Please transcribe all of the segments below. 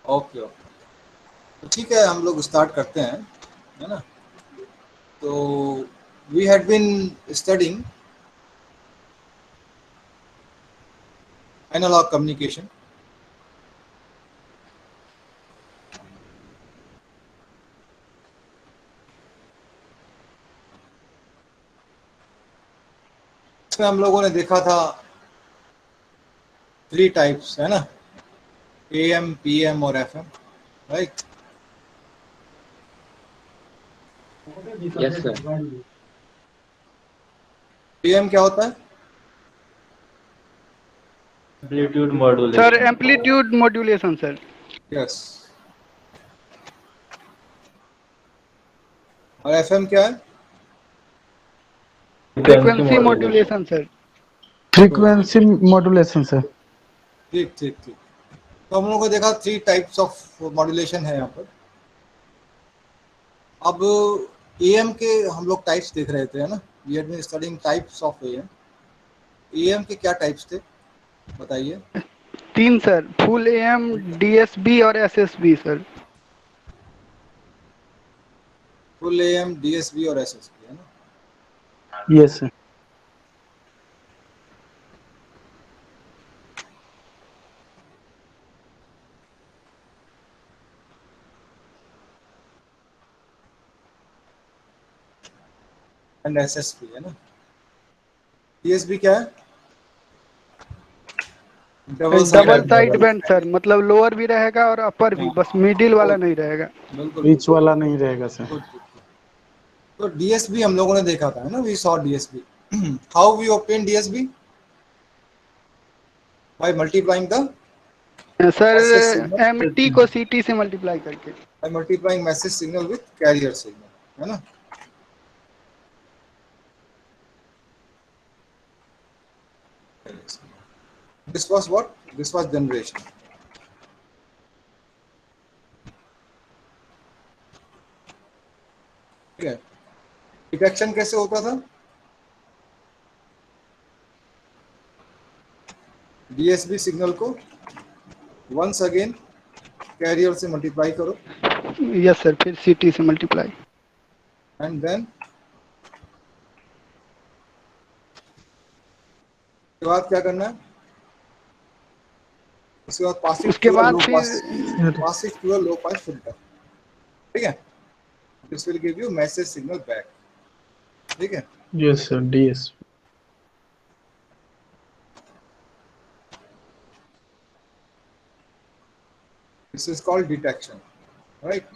Okay okay, तो ठीक है, हम लोग स्टार्ट करते हैं, है ना। तो we had been studying analogue communication. इसमें हम लोगों ने देखा था 3 टाइप्स, है ना, AM, PM और FM, right. Yes sir. PM क्या होता है? Amplitude sir modulation. Amplitude modulation sir. Yes. और FM क्या है? Frequency modulation sir. Frequency modulation sir. ठीक ठीक ठीक। तो हम लोगों को देखा 3 टाइप्स ऑफ मॉड्यूलेशन है यहाँ पर। अब AM के हम लोग टाइप्स देख रहे थे, है ना, we had been studying types of AM। AM के क्या टाइप्स थे बताइए? 3 सर, फुल AM, DSB और SSB sir. Full AM, DSB और SSB, है ना। Yes sir. एंड SSB, है ना। DSB क्या है? Double double side. Side band sir, मतलब लोअर भी रहेगा और अपर भी, बस मिडिल वाला नहीं रहेगा। बिल्कुल बीच बिल्कुल। वाला नहीं रहेगा सर। Good good. तो DSB हम लोगों ने देखा था, है ना, we saw DSB। How we obtain DSB? By multiplying the sir message signal, MT को CT से मल्टीप्लाई करके। By multiplying message signal with carrier signal, है ना। This was what? This was generation. ठीक है। डिटेक्शन कैसे होता था? DSB सिग्नल को वंस अगेन कैरियर से मल्टीप्लाई करो यस सर, फिर CT से मल्टीप्लाई। एंड देन उसके बाद क्या करना है? उसके बाद पासिव उसके टू अ बाद लो फिर pass, passive to a low pass filter, ठीक है। This will give you message signal back, ठीक है। Yes sir. DS. This is called detection, right.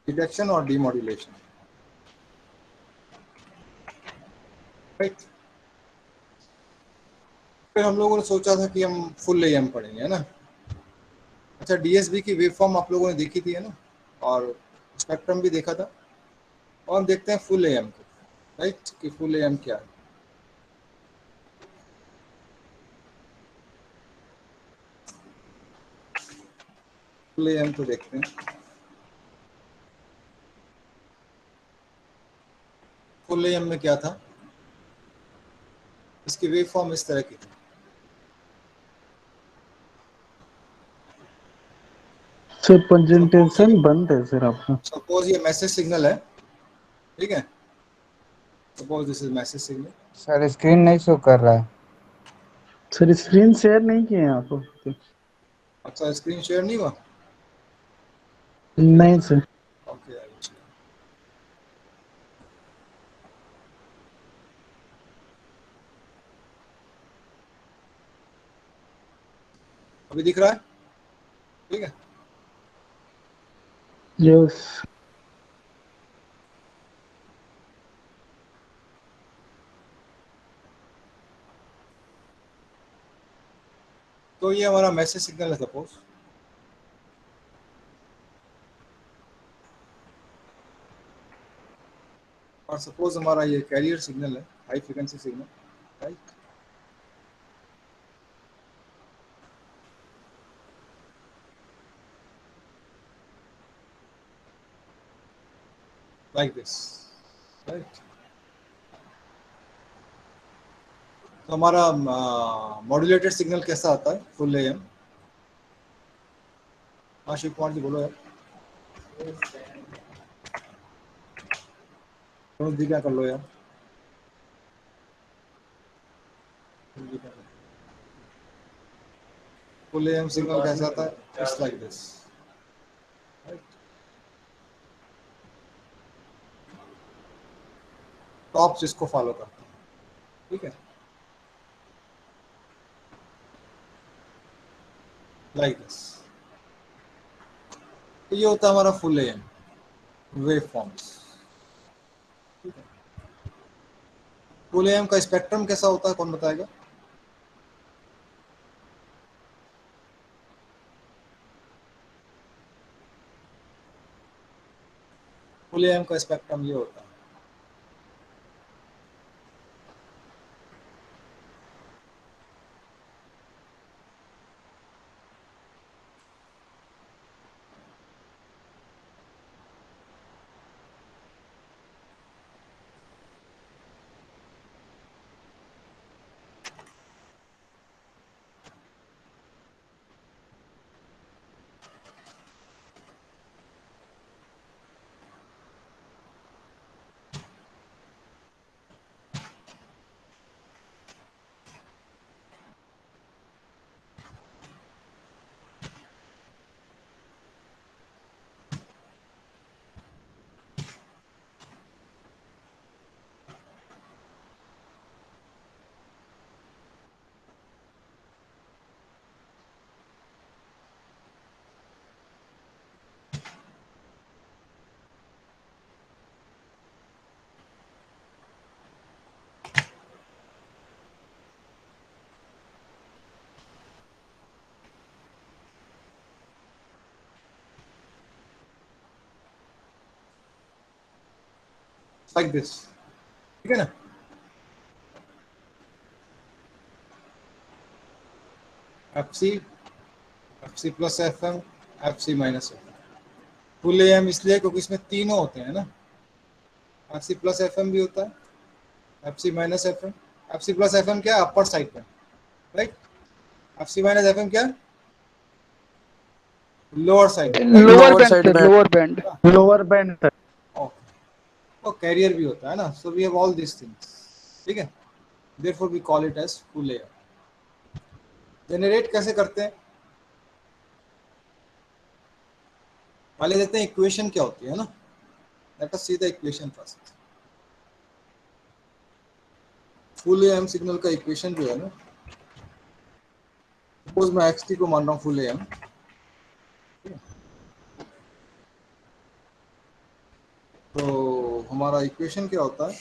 Detection और डीमॉड्यूलेशन, राइट। फिर हम लोगों ने सोचा था कि हम फुल AM पढ़ेंगे, है ना। अच्छा, DSB की वेव फॉर्म आप लोगों ने देखी थी, है ना, और स्पेक्ट्रम भी देखा था। और हम देखते हैं फुल AM को, राइट, कि फुल AM क्या है। फुल AM तो देखते हैं। फुल AM में क्या था? इसकी वेव फॉर्म इस तरह की थी। सर प्रेजेंटेशन बंद है सर आपका। सपोज ये मैसेज सिग्नल है, ठीक है। Suppose this is message signal. Sir screen नहीं शो कर रहा है। सर स्क्रीन शेयर नहीं किए हैं आप? अच्छा, स्क्रीन शेयर नहीं हुआ? नहीं सर। ओके, अभी दिख रहा है? ठीक है। यस। तो ये हमारा मैसेज सिग्नल है सपोज, और सपोज हमारा ये कैरियर सिग्नल है, high frequency signal, right. Like this, right. तो हमारा मॉड्यूलेटेड सिग्नल कैसा आता है फुल एएम? हाँ शिव कुमार जी बोलो यार, जी क्या कर लो यार। फुल एएम सिग्नल कैसा आता है? Just like this. टॉप्स इसको फॉलो करते हैं, ठीक है, लाइक दिस। तो ये होता है हमारा full am wave forms. Full am का स्पेक्ट्रम कैसा होता है, कौन बताएगा? फुल एएम का स्पेक्ट्रम ये होता है। लाइक दिस, ठीक है ना। FC, FC plus FM, FC minus FM. Full am इसलिए क्योंकि इसमें तीनों होते हैं ना, एफसी प्लस एफएम भी होता है, FC minus FM. FC plus FM क्या है? अपर साइड पे, राइट। एफसी माइनस एफएम क्या है? लोअर साइड में, right. Lower lower band side sir, में। Lower band. Lower band sir. और कैरियर भी होता है ना, so we have all this things, ठीक है। Therefore we call it as full AM. Generate कैसे करते हैं? पहले देखते हैं इक्वेशन क्या होती है ना। Let us see the equation first. Full am signal का इक्वेशन जो है ना, सपोज मैं एक्सटी को मान रहा हूँ फुल एएम, तो हमारा इक्वेशन क्या होता है?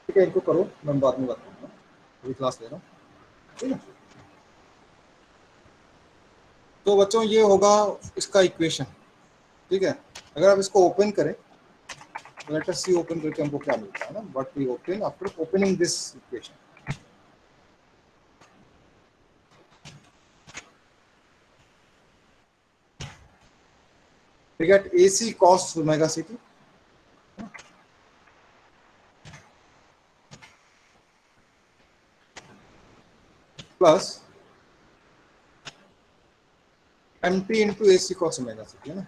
ठीक है, इनको करो, मैं बाद में बात करूँगा, अभी क्लास ले रहा हूँ, ठीक है। तो बच्चों ये होगा इसका इक्वेशन, ठीक है। अगर आप इसको ओपन करें, लेट अस सी ओपन करके हमको क्या मिलता है ना, what we open after opening this equation. we get AC cos omega ct plus MT into AC cos omega ct, है ना।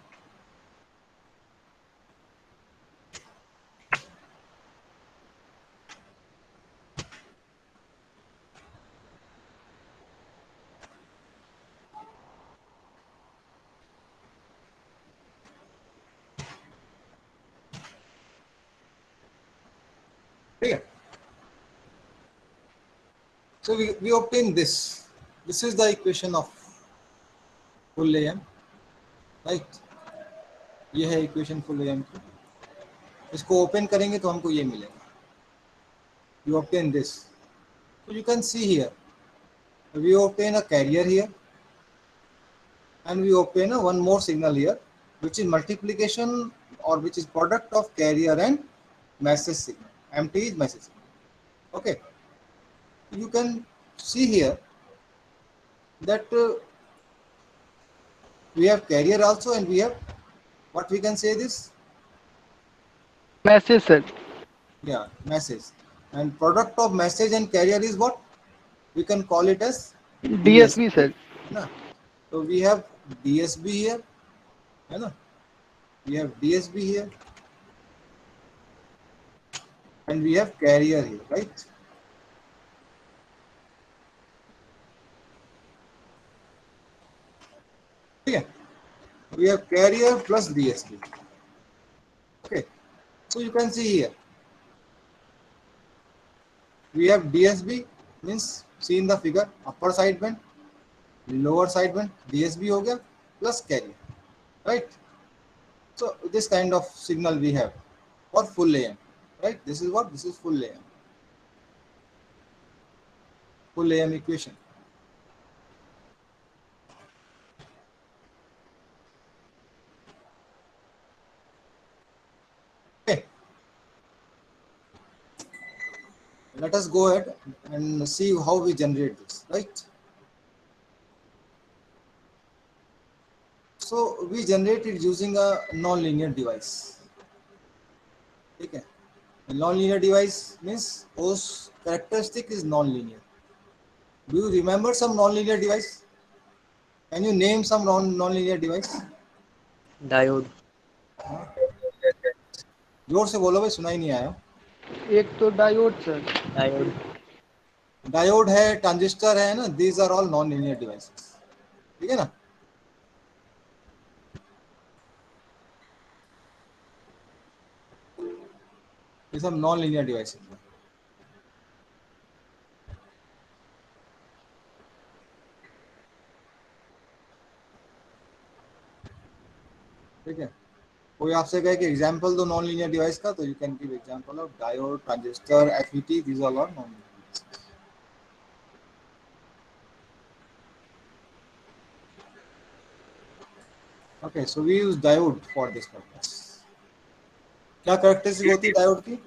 ठीक है। So we obtain this. This is the equation of full AM, right? ये है equation full AM की। इसको open करेंगे तो हमको ये मिलेगा, you obtain this. So you can see here, we obtain a carrier here and we obtain a one more signal here, which is multiplication or which is product of carrier and message signal. MT is message signal. Okay, you can see here that we have carrier also and we have, what we can say this, Message, sir. yeah, message, and product of message and carrier is what we can call it as DSB, DSB. sir. Na? So we have DSB here, है ना? We have DSB here and we have carrier here, right? Okay, we have carrier plus DSB. Okay, so you can see here we have DSB, means see in the figure, upper sideband, lower sideband, DSB हो गया plus carrier, right? So this kind of signal we have for full AM, right? This is what, this is full AM, full AM equation. Okay, let us go ahead and see how we generate this, right? So we generate it using a non-linear device. Okay, a non-linear device means whose characteristic is non-linear. Do you remember some non-linear device? Can you name some non-linear device? Diode. जोर से बोलो भाई, सुना ही नहीं आया. एक तो diode, sir. Diode. Diode है, ट्रांजिस्टर है ना, these are all non linear devices. ठीक है ना? ये सब नॉन लीनियर डिवाइसेस हैं. ठीक है, कोई आपसे कहे कि एग्जांपल दो नॉन लीनियर डिवाइस का, तो you can give example of diode, transistor, FET, these are all non linear. Okay, so we use diode for this purpose. क्या कैरेक्टरिस्टिक होती है डायोड की?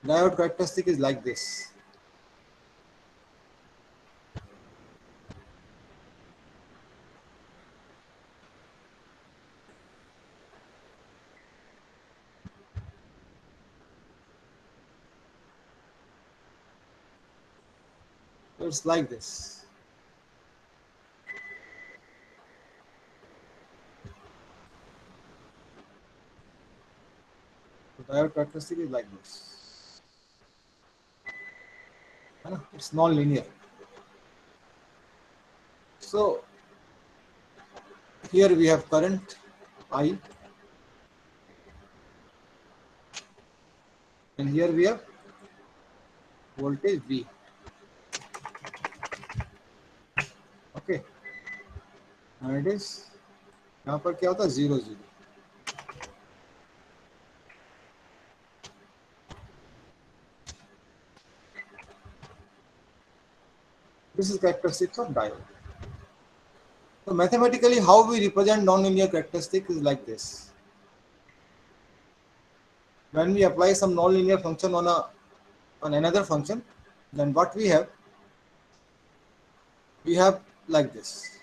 Diode characteristic is like this. So it's like this. So diode characteristic is like this. It's non-linear. So here we have current I, and here we have voltage V. Okay, and it is, यहाँ पर क्या होता है, 0 0. This is characteristics of diode. So mathematically, how we represent non-linear characteristic is like this. When we apply some non-linear function on another function, then what we have like this.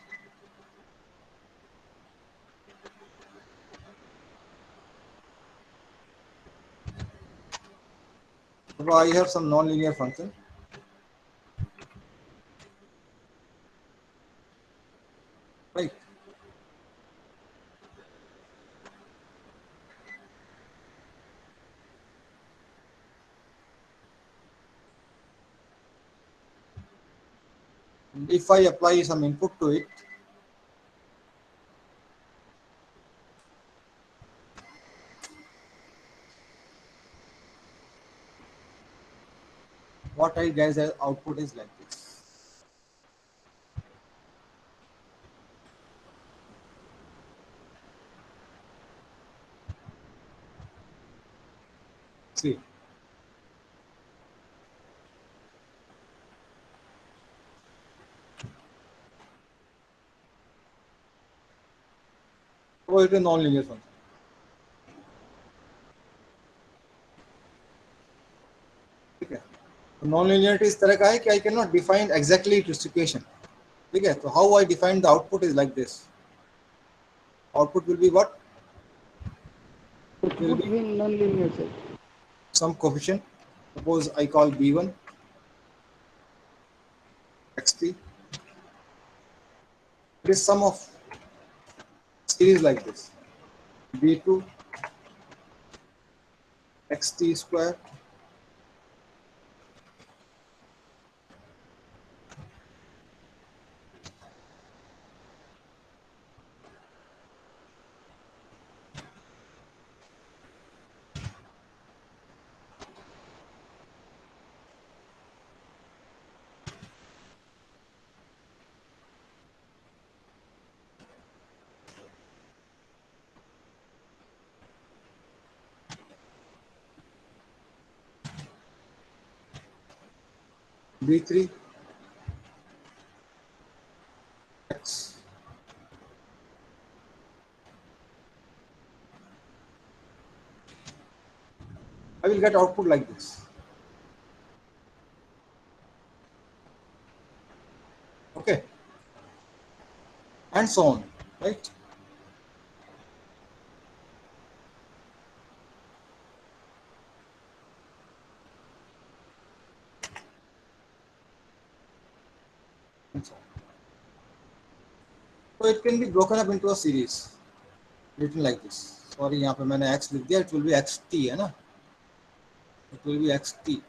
So I have some non-linear function. Right. And if I apply some input to it, what I get as output is like this. See, suppose it is non-linear function. ठीक है, non-linearity इस तरह का है कि I cannot define exactly its equation. ठीक है, तो how I define the output is like this. Output will be what? It Will would be be non-linear, sir. some coefficient. Suppose I call B1 xt. It is sum of series like this. B2 xt square B3 x. I will get output like this. Okay, and so on, right? And so on. So it can be broken up into a series, written like this. Sorry, यहाँ पे मैंने x लिख दिया. It will be xt, है ना? It will be xt.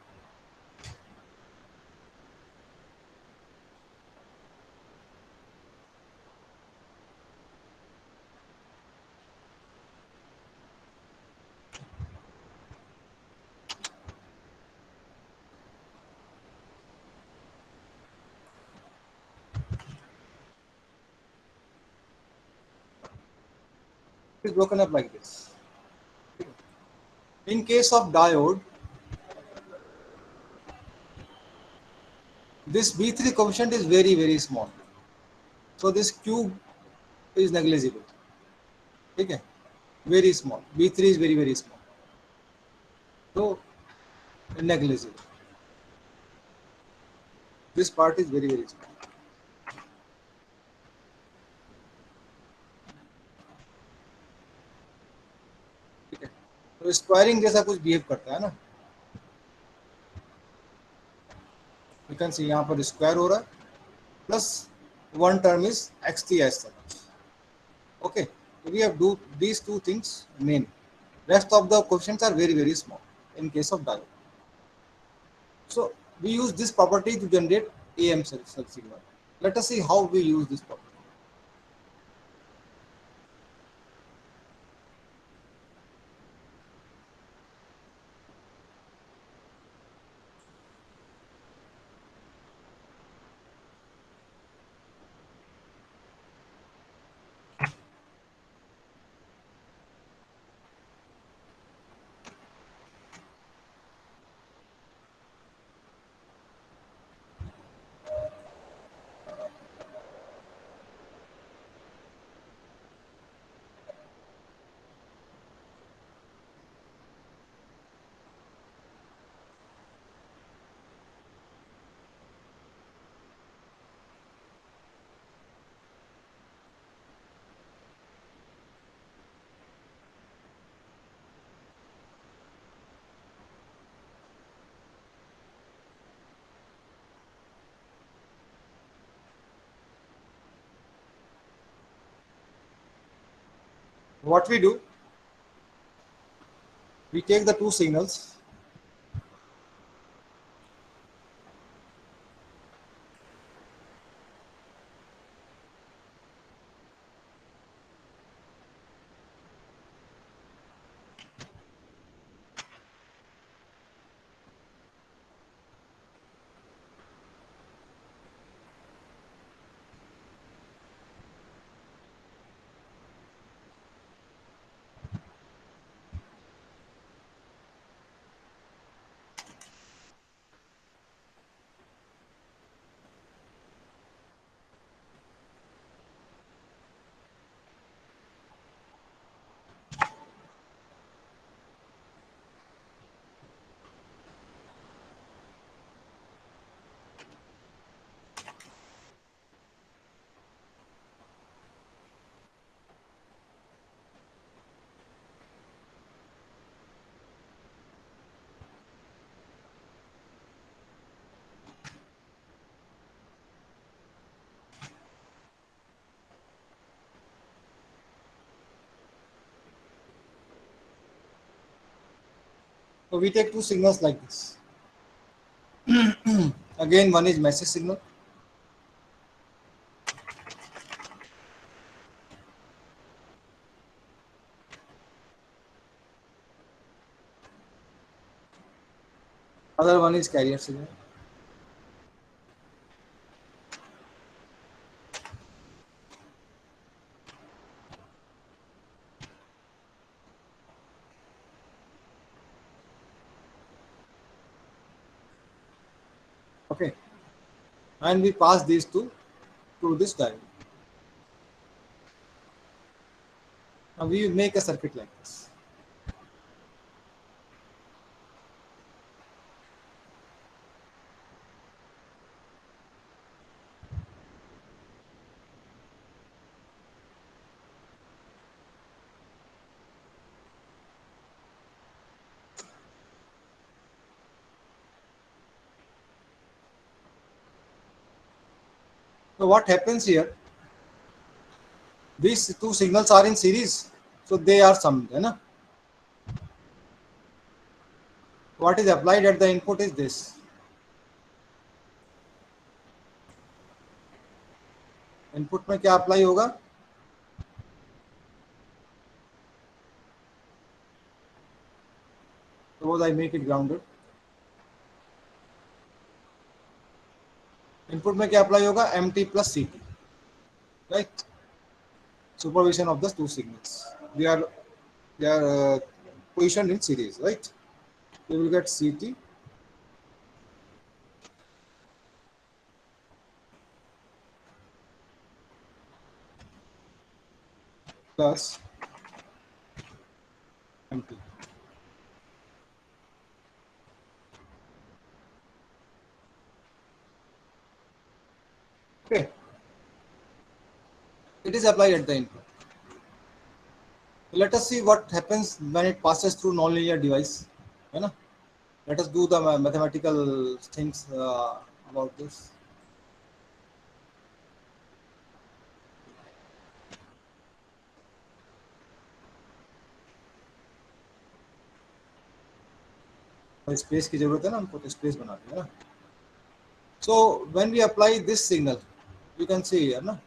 It is broken up like this. In case of diode, this B3 coefficient is very, very small. So this cube is negligible. Okay, very small. B3 is very, very small. So negligible. This part is very, very small. ठीक है, तो squaring जैसा कुछ behave करता है ना. You can see यहाँ पर स्क्वायर हो रहा है plus one term is xt as such. Okay, so we have do these two things main. Rest of the coefficients are very, very small in case of diode. So we use this property to generate AM signal. Let us see how we use this property. What we do, we take the two signals, So we take two signals like this. Again, one is message signal. Other one is carrier signal. Okay, and we pass these two through this diode. Now we make a circuit like this. So what happens here? These two signals are in series, so they are summed, है ना? What is applied at the input is this. Input में क्या apply होगा? Suppose I make it grounded. Input में क्या apply होगा? MT plus CT, right? Superposition of the two signals. They are positioned in series, right? You will get CT plus MT. Okay. It is applied at the input. Let us see what happens when it passes through non-linear device. है ना? Let us do the mathematical things about this. Space की जरूरत है ना हमको, तो space बना दिया ना. So when we apply this signal, you can see here ना,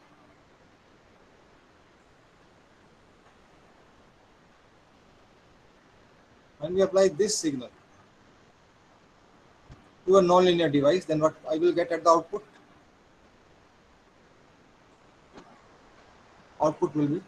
when we apply this signal to a non-linear device, then what I will get at the output? Output will be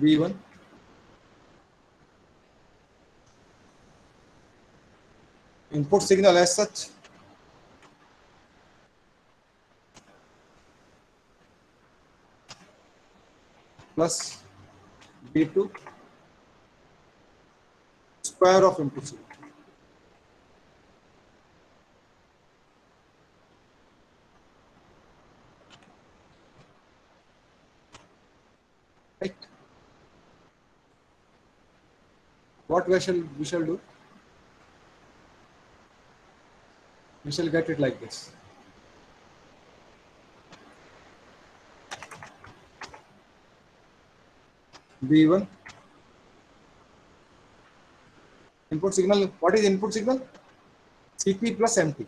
V1 input signal as such plus V2 square of input signal. Right? What we shall do? We shall get it like this. V1 input signal. What is input signal? CT plus MT.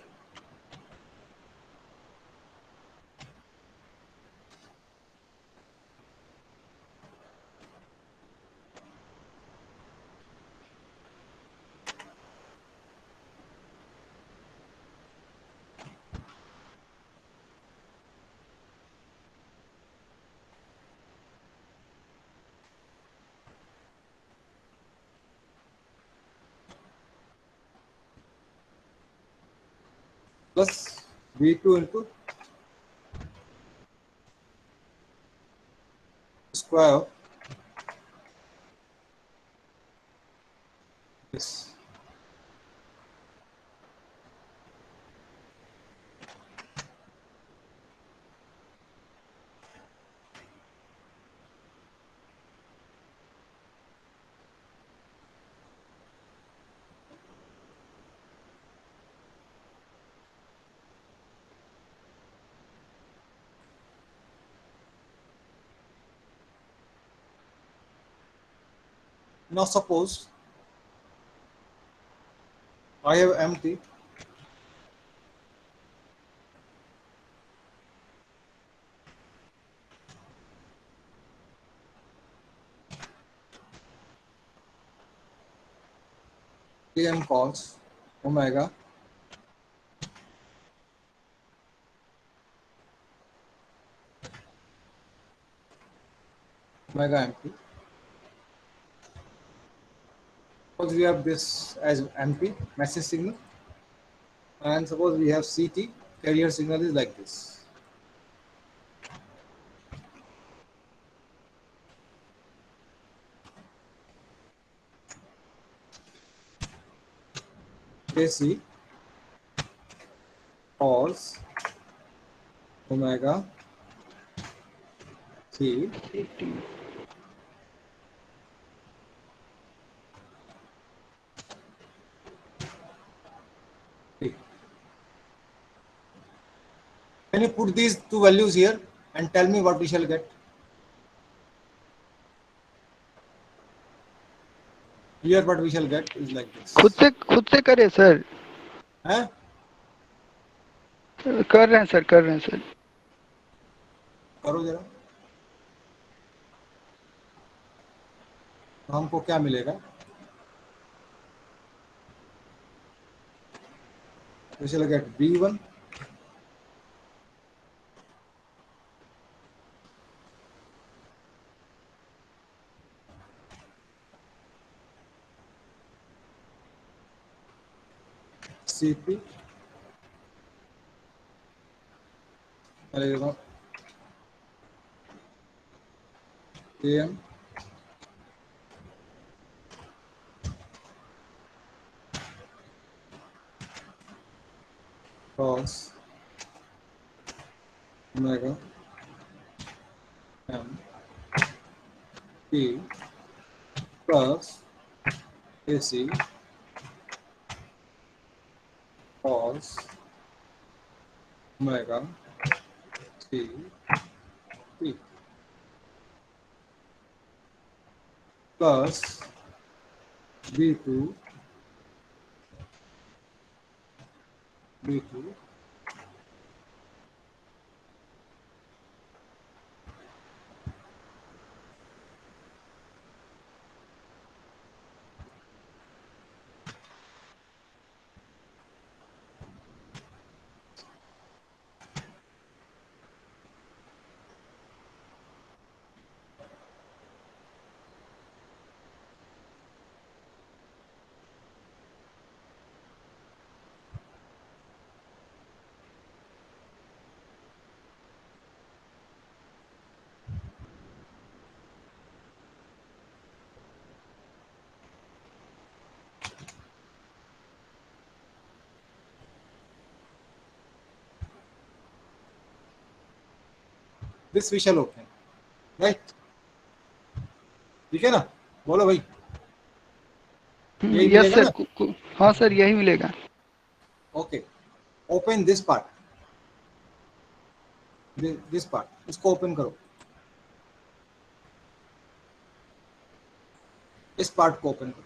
Plus V2 into square of this. Now suppose I have empty Am cos omega empty. Suppose we have this as empty message signal, and suppose we have CT carrier signal is like this. AC cos omega t t. Can you put these two values here and tell me what we shall get? Here what we shall get is like this. खुद से करे sir. हैं? कर रहे हैं sir, कर रहे हैं सर. करो जरा. तो हमको क्या मिलेगा? We shall get B1 CP AM cos omega m P plus AC cos omega t P plus B2 this we shall open, right? ठीक है ना? बोलो भाई. यही यस मिलेगा सर. ना? हाँ सर, यही मिलेगा. Okay. Open this part. This part. इसको ओपन करो. इस पार्ट को ओपन करो.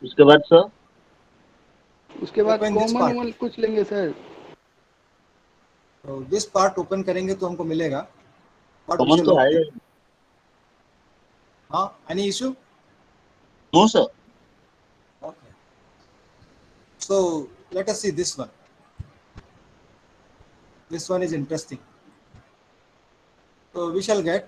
उसके बाद सर उसके बाद Open this part. कॉमन कुछ लेंगे सर. तो दिस पार्ट ओपन करेंगे तो हमको मिलेगा. What we कॉमन shall तो open. आएगा. हाँ, any issue? No sir. Okay. So let us see this one. This one is interesting. So we shall get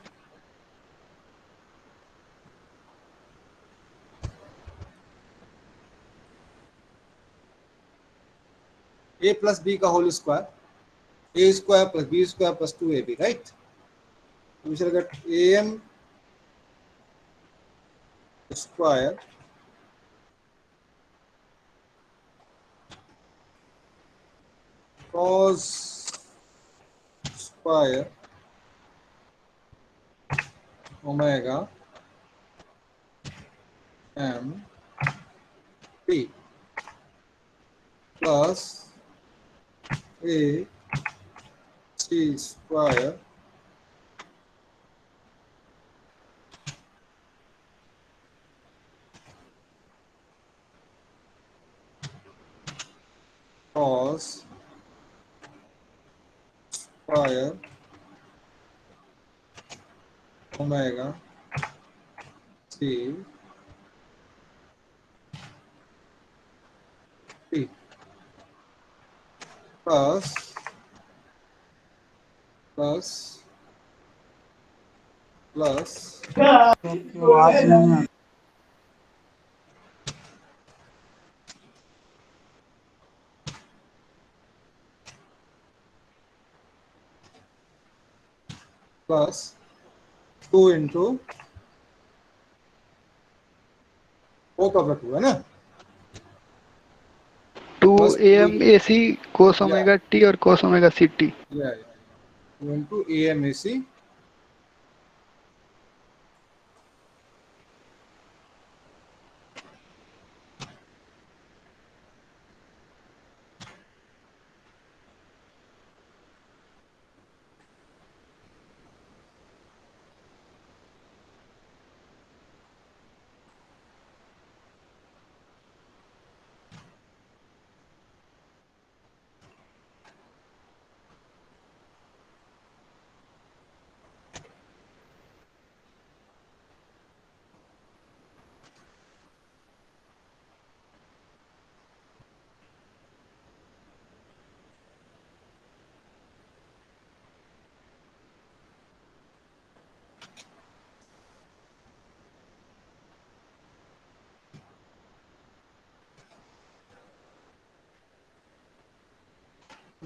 a plus b का whole square, a square plus b square plus 2ab, right? So we shall get am square cos square omega m p plus a C square cos square omega C T plus plus plus आवाज नहीं आ plus 2 into both of the two, है ना? Plus 2 AM AC cos yeah, omega t और cos omega CT. yeah, 2 into AMAC.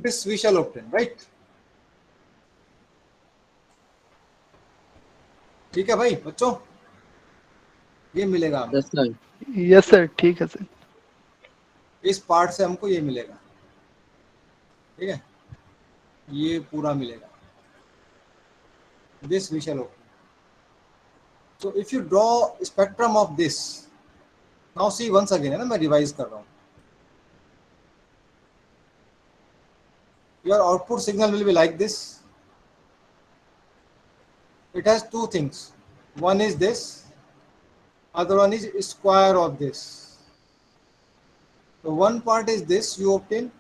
This we shall obtain, right? ठीक है भाई बच्चों, ये मिलेगा हमें। Yes, sir. Yes sir, ठीक है सर. इस पार्ट से हमको ये मिलेगा, ठीक है, ये पूरा मिलेगा। This we shall obtain. So if you draw spectrum of this, now see once again, है ना, मैं रिवाइज कर रहा हूँ। Your output signal will be like this. It has two things. One is this, other one is square of this. So one part is this you obtain,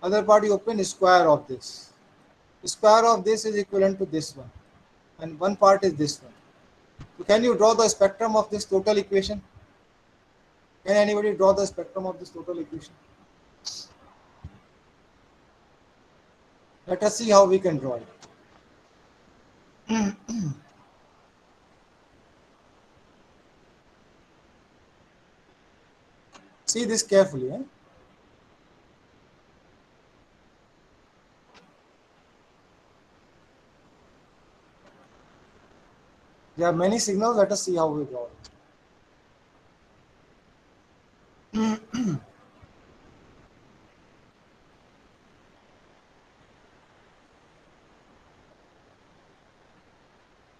other part you obtain square of this. Square of this is equivalent to this one, and one part is this one. So can you draw the spectrum of this total equation? Can anybody draw the spectrum of this total equation? Let us see how we can draw it. See this carefully. There are many signals. Let us see how we draw it.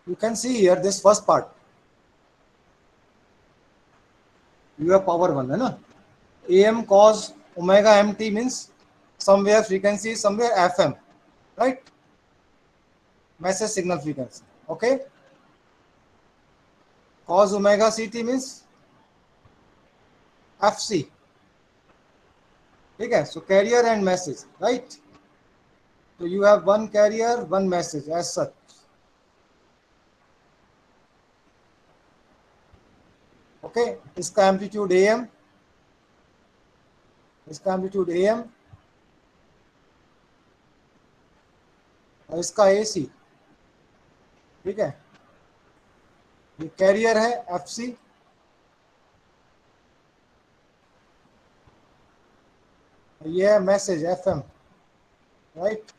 You can see here this first part. You have power 1, है ना? AM cos omega mt means somewhere frequency is somewhere FM, right? Message signal frequency. Okay. Cos omega CT means FC. Okay. So carrier and message, right? So you have one carrier, one message as such. Okay. इसका amplitude AM. इसका amplitude AM और इसका AC, ठीक है। ये career है FC, ये है मैसेज FM, राइट।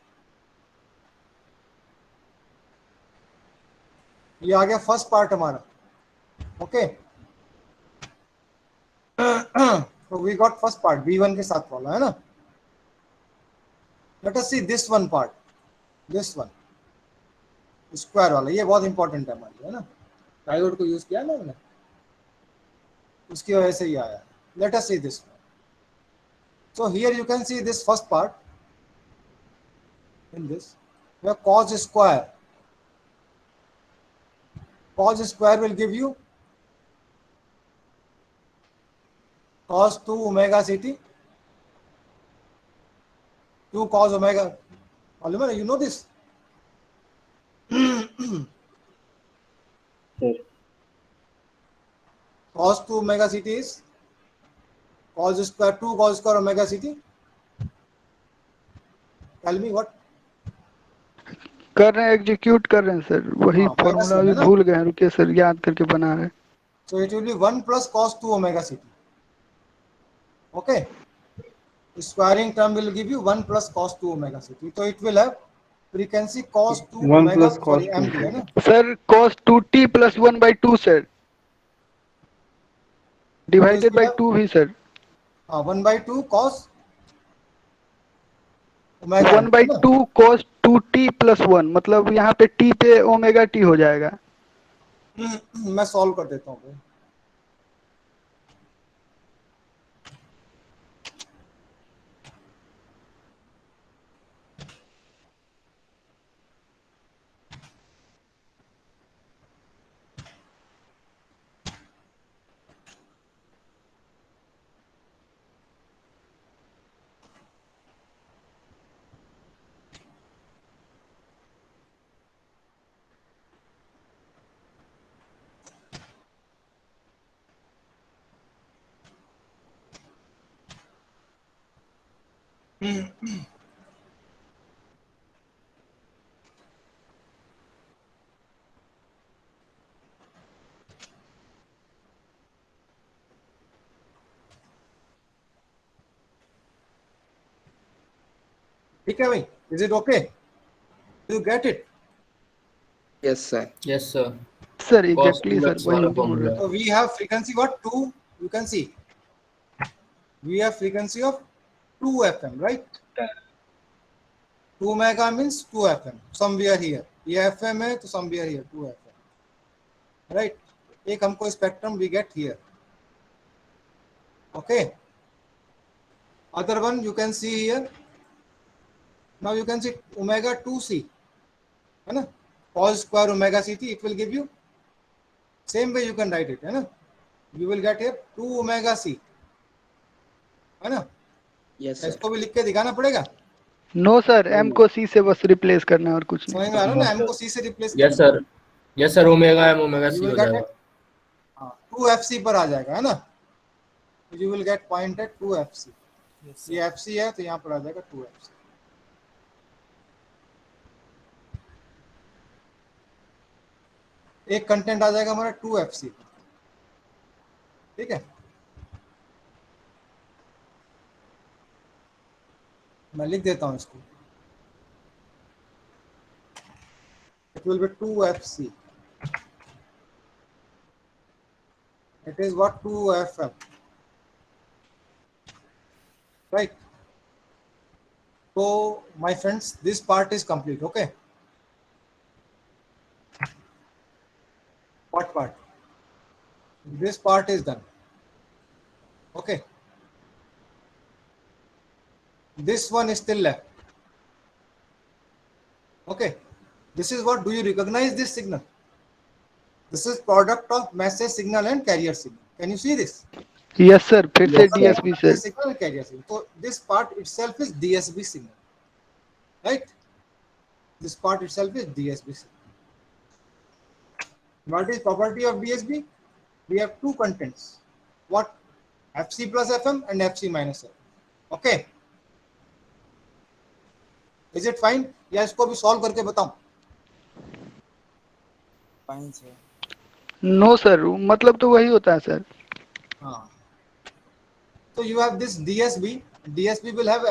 ये आ गया फर्स्ट पार्ट हमारा, okay. So we got first part V1 के साथ वाला, है ना। Let us see this one part, this one square वाला, ये बहुत इंपॉर्टेंट है हमारे लिए, है ना। डायोड को यूज किया ना मैंने, उसकी वजह से ये आया। Let us see this one. So here you can see this first part in this, cos square. Cos square will give you cos 2 omega ct. 2 cos omega. Oliver, you know this? Sir. Cos 2 omega ct is cos square 2 cos square omega ct. Tell me what? कर रहे हैं, execute कर रहे हैं sir, वही हाँ, पहला formula same अभी है ना? भूल गए हैं, रुकिए सर याद करके बना रहे हैं। So it will be 1 plus cos 2 omega ct. Okay. Squaring term will give you 1 plus cos 2 omega ct. So it will have frequency cos 2 1 omega, plus cos sorry, 2 md है ना? Sir cos 2t plus 1/2 sir, divided by 2 भी sir, 1/2 cos omega md है ना? 1/2 cos 2t plus 1, मतलब यहाँ पे t पे omega t हो जाएगा। मैं सॉल्व कर देता हूँ। ठीक है भाई, is it okay? Do you get it? Yes, sir. Yes, sir. Sir Cos exactly sir 2x वही वाला हम भी बोल रहे फॉर्मूला। हैं। So we have frequency what? 2, you can see. We have frequency of 2 FM, right? 2 omega means 2 FM, somewhere here. ये FM है तो somewhere here 2 FM, right? एक हमको spectrum we get here. Okay. Other one you can see here. Now you can see omega 2c, है ना? Cos square omega ct, it will give you same way you can write it, है ना? You will get here 2 omega c, है ना? Yes, sir. इसको भी लिख के दिखाना पड़ेगा। नो सर, m को c से बस रिप्लेस करना है और कुछ समझ नहीं। में आ रहा है ना? m को c से replace Yes, sir. Yes, sir. Omega m omega You c will हो get जाएगा। it. हाँ, 2fc पर आ जाएगा, है ना? You will get point at 2fc. ये fc है तो यहाँ पर आ जाएगा 2fc. एक कंटेंट आ जाएगा हमारा 2fc, ठीक है? मैं लिख देता हूँ इसको. It will be 2fc. It is what? 2fm, right? So my friends, this part is complete. Okay. What part? This part is done. Okay. This one is still left. Okay. This is what? Do you recognize this signal? This is product of message signal and carrier signal. Can you see this? Yes sir, फिर से Yes, sir. DSB sir. Message signal and carrier signal. So this part itself is DSB signal, right? This part itself is DSB signal. What is property of DSB? We have two contents. What? FC plus FM and FC minus FM. Okay. Is it fine? या इसको भी solve करके बताऊं? Fine, sir. No sir, मतलब तो वही होता है सर। हाँ. So you have this DSB. DSB will have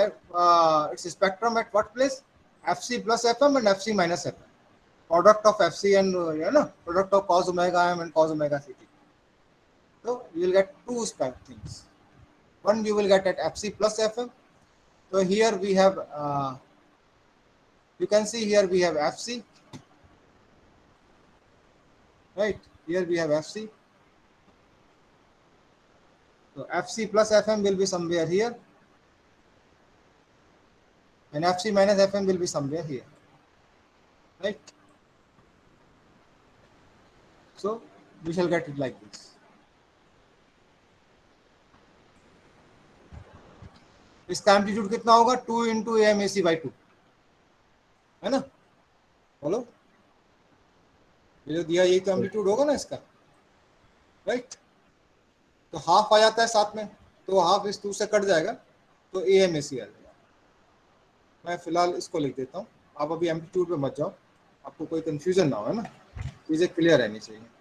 its spectrum at what place? FC plus FM and FC minus FM. Product of FC and product of cos omega m and cos omega ct. So you will get two things. One you will get at FC plus FM. So here we have, you can see here we have FC. Right, here we have FC. So FC plus FM will be somewhere here, and FC minus FM will be somewhere here. right? So we shall get it like this. इसका amplitude कितना होगा 2 into m a c by 2, है ना? बोलो, ये जो दिया यही तो एम्पलीट्यूड होगा ना इसका, राइट? तो हाफ आ जाता है साथ में, तो हाफ इस 2 से कट जाएगा, तो ए एम ए सी आ जाएगा। मैं फिलहाल इसको लिख देता हूँ, आप अभी एम्पलीट्यूड पे मत जाओ, आपको कोई कंफ्यूजन ना हो, है ना? चीजें क्लियर रहनी चाहिए।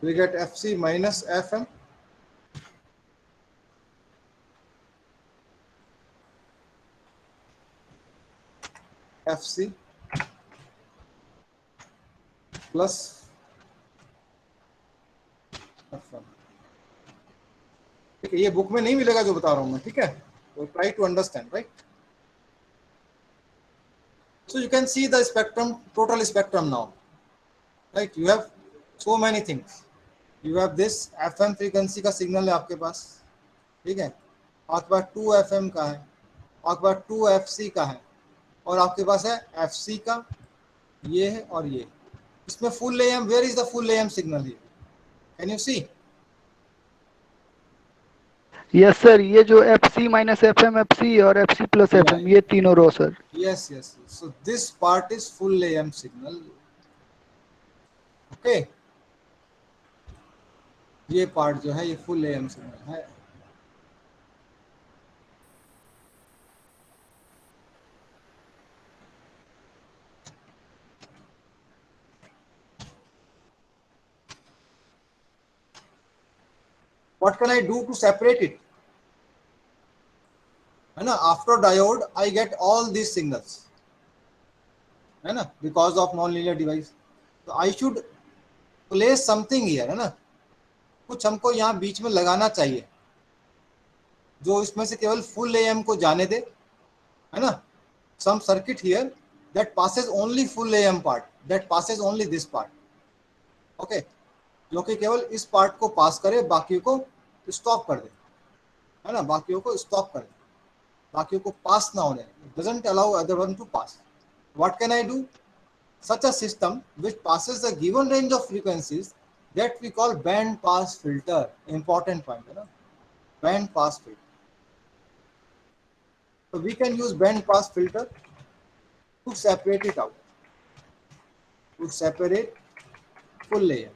We get FC minus FM FC plus FM। ठीक है, ये बुक में नहीं मिलेगा जो बता रहा हूं मैं, ठीक है? तो try to understand, right? So you can see the spectrum, total spectrum now, right? You have so many things. You have this FM frequency का सिग्नल है आपके पास, ठीक है? आपके पास 2 FM का है, आपके पास 2 FC का है, और आपके पास है FC का, ये है और ये। इसमें full AM, where is the full AM signal here? Can you see? Yes sir, ये जो FC माइनस FM FC और FC प्लस FM, ये तीनों row sir. Yes, yes. So this part is full AM signal. Okay. ये part जो है ये full AM signal है। What can I do to separate it? है ना? After diode, I get all these signals, है ना? Because of non-linear device. So I should place something here, है ना? कुछ हमको यहाँ बीच में लगाना चाहिए जो इसमें से केवल फुल AM को जाने दे, है ना? Some circuit here that passes only full AM part, that passes only this part. Okay, जो कि केवल इस पार्ट को पास करे, बाकी को स्टॉप कर दे, है ना? बाकियों को स्टॉप कर दे, बाकियों को पास ना होने, doesn't allow other one to pass. What can I do? Such a system which passes the given range of frequencies that we call band pass filter. Important point, है ना? Band pass filter. So we can use band pass filter to separate it out, to separate full AM.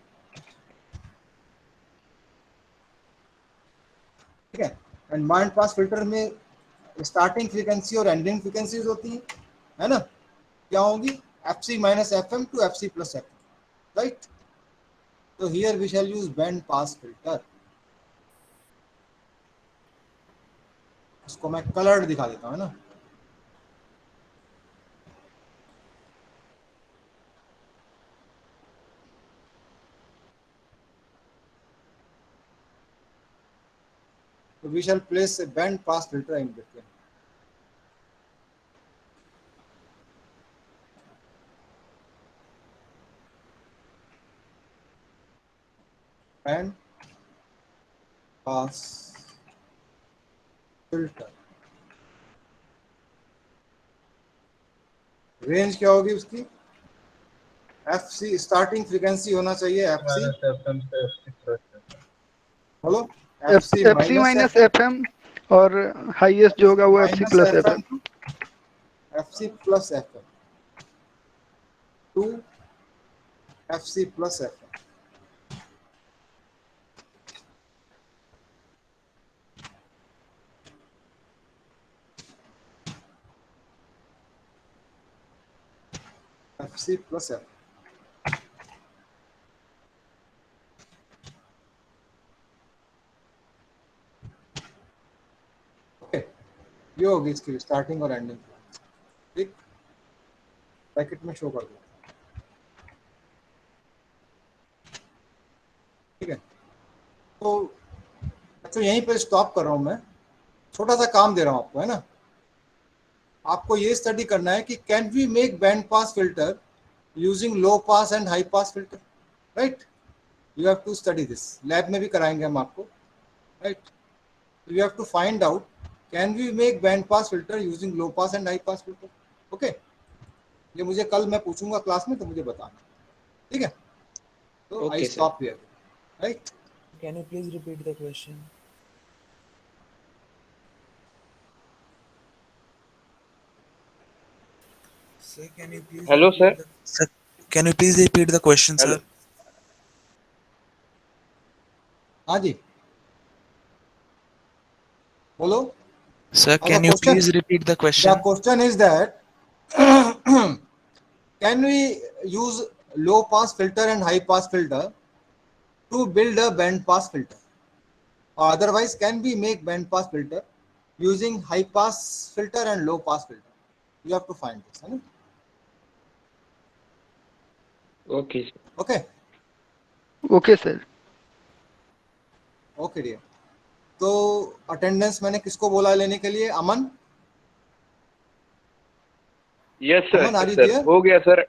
ठीक है? And band pass filter में starting frequency और ending frequencies होती हैं, है ना? क्या होंगी? FC minus FM to FC plus FM, right? तो here we shall use band pass filter. इसको मैं कलर्ड दिखा देता हूँ, है ना? So we shall place a band pass filter in between. Band pass filter. Range क्या होगी उसकी? FC स्टार्टिंग फ्रीक्वेंसी होना चाहिए FC, बोलो, FC माइनस FM और हाईएस्ट जो होगा वो FC plus FM। FC plus FM to FC plus FM। FC plus FM। ये होगी इसकी स्टार्टिंग और एंडिंग, ठीक? ब्रैकेट में शो कर दो, ठीक है? तो अच्छा, यहीं पर स्टॉप कर रहा हूं मैं, छोटा सा काम दे रहा हूं आपको, है ना? आपको ये स्टडी करना है कि can we make band pass filter using low pass and high pass filter, right? You have to study this, lab में भी कराएंगे हम आपको, right? You have to find out can we make band pass filter using low pass and high pass filter? Okay, ये मुझे कल मैं पूछूंगा क्लास में, तो मुझे बताना, ठीक है? तो आई Okay, sir. Stop here, right? Can you please repeat the question? Sir, can you please Hello, repeat sir. Sir, can you please repeat the question, Hello. sir? हाँ जी, बोलो. Sir, The can you question, please repeat the the question? question is that can we use low pass filter and high pass filter to build a band pass filter, or otherwise can we make band pass filter using high pass filter and low pass filter? You have to find this, है ना? Okay, sir. Okay, okay sir. okay dear. तो attendance मैंने किसको बोला लेने के लिए? अमन. Yes, sir. Aman, are Yes, you sir. there? हो गया, sir.